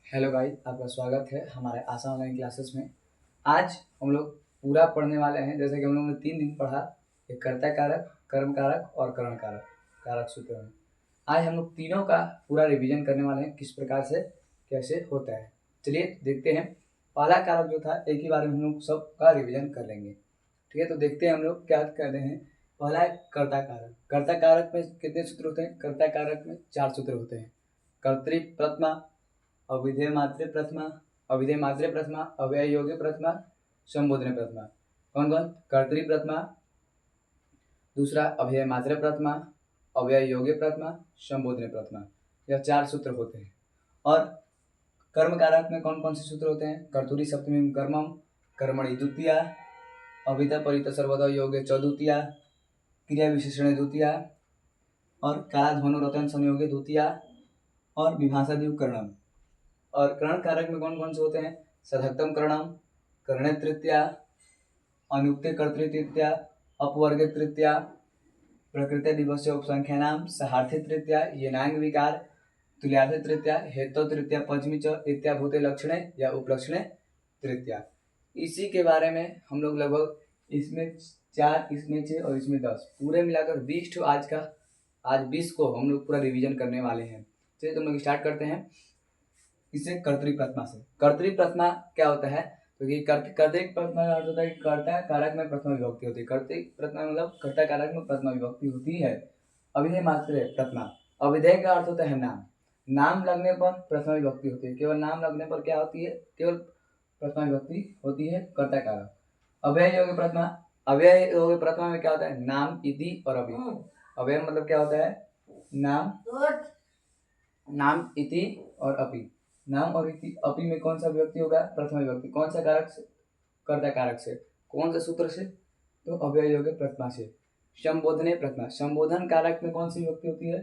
Hello guys, आपका स्वागत है हमारे आशा ऑनलाइन क्लासेस में। आज हम लोग पूरा पढ़ने वाले हैं। जैसे कि हम लोग ने 3 दिन पढ़ा, एक कर्ता कारक, कर्म कारक और करण कारक, कारक सूत्र में। आज हम लोग तीनों का पूरा रिवीजन करने वाले हैं, किस प्रकार से कैसे होता है। चलिए देखते हैं। पहला कारक जो था, एक ही बार में हम लोग सबका रिविजन कर लेंगे। ठीक है, तो देखते हैं हम लोग क्या कहते हैं। पहला है कर्ता कारक। कर्ता कारक में कितने सूत्र होते हैं? कर्ता कारक में 4 सूत्र होते हैं। कर्तृ प्रथमा, अविधेय मात्रे प्रथमा, अविधेय मात्रे प्रथमा, अव्यय योग्य प्रथमा, संबोधन प्रथमा। कौन कौन? कर्तृ प्रथमा, दूसरा अव्यय मात्रे प्रथमा, अव्यय योग्य प्रथमा, संबोधन प्रथमा। यह 4 सूत्र होते हैं। और कर्म कारक में कौन कौन से सूत्र होते हैं? कर्तुरी सप्तमी कर्मम, कर्मणि द्वितीया, अभिता परित सर्वदा योग्य चतुर्थीया, क्रिया विशेषण द्वितीया, और काला ध्वनु रतन संयोगे द्वितीया, और विभाषा दिव करणम। और करण कारक में कौन कौन से होते हैं? सधक्तम करणम, करणे तृतीया, अनुक्ते कर्तृ तृतीया, अपवर्गे तृतीया, प्रकृति दिवस्य उपसंख्यानाम सहार्थे तृतीया, येनांग विकार, तुल्यार्थे तृतीया, हेतु तृतीया, पंचमी च इत्याभूते लक्षणे या उपलक्षणे तृतीया। इसी के बारे में हम लोग लगभग इसमें 4, इसमें 6 और इसमें 10, पूरे मिलाकर 20 तो आज 20 को हम लोग पूरा रिवीजन करने वाले हैं। चलिए तो हम लोग स्टार्ट करते हैं इसे कर्तृ प्रथमा से। कर्तृ प्रथमा क्या होता है? तो ये कर्तृ प्रथमा का अर्थ होता है कि कर्ता कारक में प्रथमा विभक्ति होती है। कर्तृ प्रथमा मतलब कर्ता कारक में प्रथमा विभक्ति होती है। अविधेय मात्र प्रथमा, अविधेय का अर्थ होता है नाम। नाम लगने पर प्रथमा विभक्ति होती है। केवल नाम लगने पर क्या होती है? केवल प्रथमा विभक्ति होती है कर्ता कारक। अव्यय योग्य प्रथमा, अव्यय योग्य प्रथमा में क्या होता है? नाम, इति और अभि। अव्यय मतलब क्या होता है? नाम, नाम, इति और अपि। नाम और इति अपि में कौन सा विभक्ति होगा? प्रथमा विभक्ति। कौन सा कारक से? कर्ता कारक से। कौन सा सूत्र से? तो अव्यय योग्य प्रथमा से। संबोधने प्रथमा, संबोधन कारक में कौन सी विभक्ति होती है?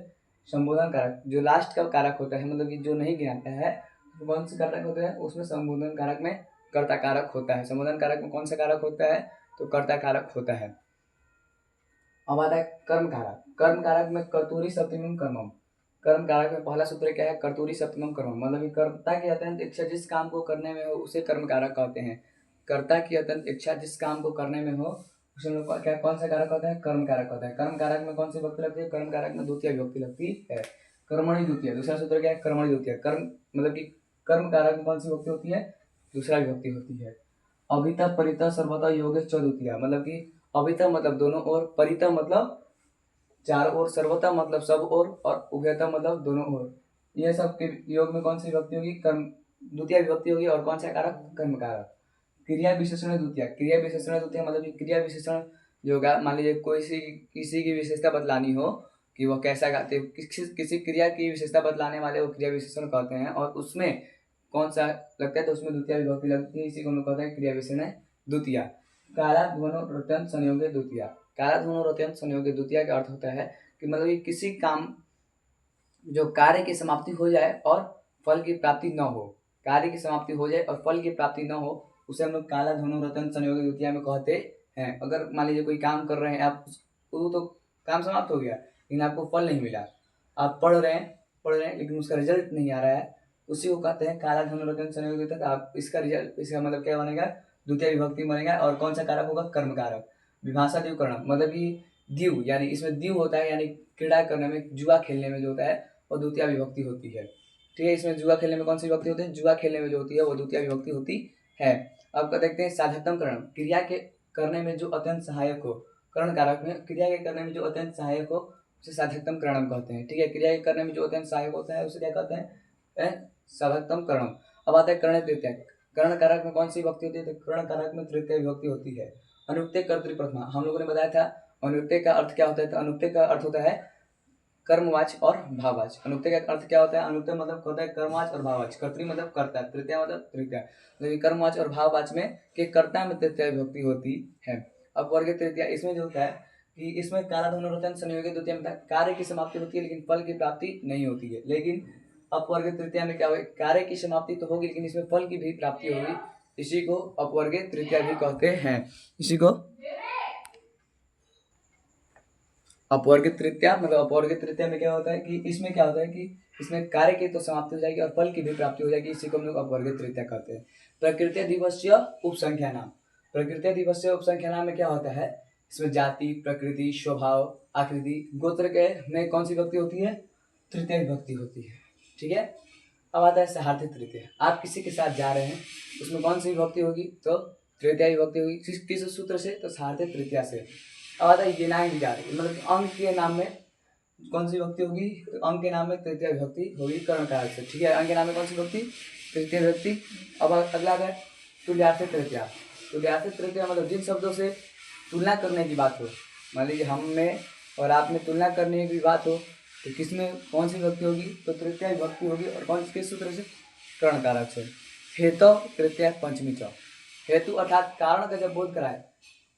संबोधन कारक जो लास्ट का कारक होता है, मतलब कि जो नहीं गिनाता है, तो कौन से कारक होता है? उसमें संबोधन कारक में कर्ता कारक होता है। संबोधन कारक में कौन सा कारक होता है? तो कर्ता कारक होता है। अब आता है कर्म कारक। कर्म कारक में कर्तूरी सप्तमी कर्मम। कर्म कारक में पहला सूत्र क्या है? कर्तूरी सप्तमम कर्मम, मतलब कि कर्ता की अत्यंत इच्छा जिस काम को करने में हो उसे कर्म कारक कहते हैं। कर्ता की अत्यंत इच्छा जिस काम को करने में हो उसे लोग क्या, कौन सा कारक होता है? कर्म कारक होता है। कर्म कारक में कौन सी विभक्ति लगती है? कर्म कारक में द्वितीय विभक्ति लगती है। कर्मणि द्वितीय, दूसरा सूत्र क्या है? कर्मणि द्वितीय। कर्म मतलब कि कर्म कारक में कौन सी विभक्ति होती है? दूसरा विभक्ति होती है। अभिता परिता सर्वदा योग चतुर्थीया, मतलब कि अभिता मतलब दोनों ओर, परिता मतलब चार ओर, सर्वता मतलब सब ओर, और उभयता मतलब दोनों ओर। यह सब के योग में कौन सी विभक्ति होगी? कर्म, द्वितीय विभक्ति होगी। और कौन सा कारक? कर्म कारक। क्रिया विशेषण द्वितीय, क्रिया विशेषण द्वितीय मतलब कि क्रिया विशेषण जो होगा, मान लीजिए कोई किसी की विशेषता बतलानी हो कि वो कैसा गाते, किसी क्रिया की विशेषता बतलाने वाले वो क्रिया विशेषण कहते हैं। और उसमें कौन सा लगता है? तो उसमें द्वितीय विभक्ति लगती है। इसी को हम लोग कहते हैं क्रिया विशेषण द्वितीय। काला ध्वनो रत्यंत संयोगे द्वितीय। काला ध्वनो रत्यंत संयोगे द्वितीय का अर्थ होता है कि मतलब कि किसी काम, जो कार्य की समाप्ति हो जाए और फल की प्राप्ति न हो, कार्य की समाप्ति हो जाए और फल की प्राप्ति न हो, उसे हम लोग काला धनु रतन संयोग द्वितीय में कहते हैं। अगर मान लीजिए कोई काम कर रहे हैं आप, वो तो काम समाप्त हो गया लेकिन आपको फल नहीं मिला, आप पढ़ रहे हैं लेकिन उसका रिजल्ट नहीं आ रहा है, उसी को कहते हैं काला धनु रतन संयोग द्वितीय। आप इसका रिजल्ट, इसका मतलब क्या बनेगा? द्वितीय विभक्ति बनेगा। और कौन सा कारक होगा? कर्म कारक। विभाषा दिव करण, मतलब कि दीव, यानी इसमें दीव होता है, यानी क्रीड़ा करने में, जुआ खेलने में जो होता है वो द्वितीय विभक्ति होती है। ठीक है, इसमें जुआ खेलने में कौन सी विभक्ति होती है? जुआ खेलने में जो होती है वो द्वितीय विभक्ति होती है। अब का देखते हैं साधकतम करण, क्रिया के करने में जो अत्यंत सहायक हो। करण कारक में क्रिया के करने में जो अत्यंत सहायक हो उसे साधकतम करणम कहते हैं। ठीक है, क्रिया के करने में जो अत्यंत सहायक होता है उसे क्या कहते हैं? साधकतम करणम। अब आता है कर्ण तृतीय। कर्ण कारक में कौन सी विभक्ति होती है? तो कर्ण कारक में तृतीय विभक्ति होती है। अनुक्ते कर्तृ प्रथमा, हम लोगों ने बताया था अनुक्ते का अर्थ क्या होता है? तो अनुक्ते का अर्थ होता है कर्मवाच और भाववाच। अनुक्ते का अर्थ क्या होता है? अनुक्ते मतलब होता है कर्मवाच और भाववाच। कर्तृ मतलब कर्ता, तृतीय मतलब तृतीय। तो कर्मवाच और भाववाच में के कर्ता में तृतीय विभक्ति होती है। अब वर्ग तृतीय, इसमें जो होता है कि इसमें काला धनु रतन संयोगी द्वितीय में कार्य की समाप्ति होती है लेकिन फल की प्राप्ति नहीं होती है। लेकिन अपवर्ग तृतीय में क्या होगा? कार्य की समाप्ति तो होगी लेकिन इसमें फल की भी प्राप्ति होगी। इसी को अपवर्ग तृतीय भी कहते हैं। इसी को अपवर्ग तृतीया, मतलब अपवर्ग तृतीया में क्या होता है कि इसमें क्या होता है कि इसमें कार्य की तो समाप्ति हो जाएगी और फल की भी प्राप्ति हो जाएगी। इसी को हम लोग अपवर्गित तृतीया कहते हैं। प्रकृत्याधिवस्य उपसंख्या नाम। प्रकृत्याधिवस्य उपसंख्या नाम में क्या होता है, इसमें जाति, प्रकृति, स्वभाव, आकृति, गोत्र के में कौन सी विभक्ति होती है, तृतीय विभक्ति होती है। ठीक है। अब आता है सहार्थी तृतीय। आप किसी के साथ जा रहे हैं, उसमें कौन सी विभक्ति होगी, तो तृतीय विभक्ति होगी। किस सूत्र से, तो सहार्थी तृतीया से। अब आता है दिनांक जा रही, मतलब अंक के नाम में कौन सी विभक्ति होगी, तो अंक के नाम में तृतीय विभक्ति होगी कर्ण कारक से। ठीक है, अंक के नाम में कौन सी विभक्ति, तृतीय विभक्ति। अब अगला है तुल्यार्थी तृतीया। तुल्यार्थी तृतीया मतलब जिन शब्दों से तुलना करने की बात हो, मान लीजिए हम में और आप में तुलना करने की बात हो, तो किसमें कौन सी विभक्ति होगी, तो तृतीय विभक्ति होगी। और कौन किस सूत्र से, कर्ण कारक से। हेतु तृतीय पंचमी च। हेतु अर्थात कारण का जब बोध कराए,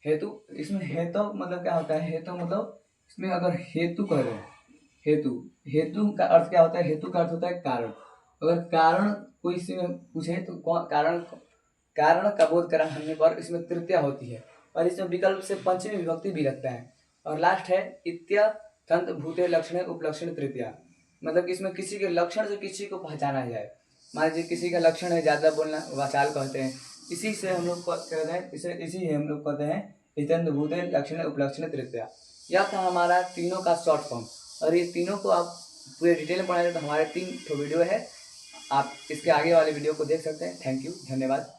हेतु, इसमें हेतु मतलब क्या होता है, हेतु मतलब इसमें अगर हेतु कह रहे हैं, हेतु का अर्थ क्या होता है, हेतु का अर्थ होता है कारण। अगर कारण कोई इसमें पूछे तो कारण का बोध कराने पर इसमें तृतीया होती है और इसमें विकल्प से पंचमी विभक्ति भी रखता है। और लास्ट है इत्यंत भूते लक्षण उपलक्षण तृतीया, मतलब इसमें किसी के लक्षण से किसी को पहचाना जाए। मान लीजिए किसी का लक्षण है ज़्यादा बोलना, वाचाल कहते हैं, इसी से हम लोग कहते हैं, इसी हम लोग कहते हैं इत्यंत भूते लक्षण उपलक्षण तृतीया। यह था हमारा तीनों का शॉर्ट फॉर्म। और ये तीनों को आप पूरे डिटेल में पढ़ाएंगे तो हमारे 3 वीडियो है, आप इसके आगे वाले वीडियो को देख सकते हैं। थैंक यू, धन्यवाद।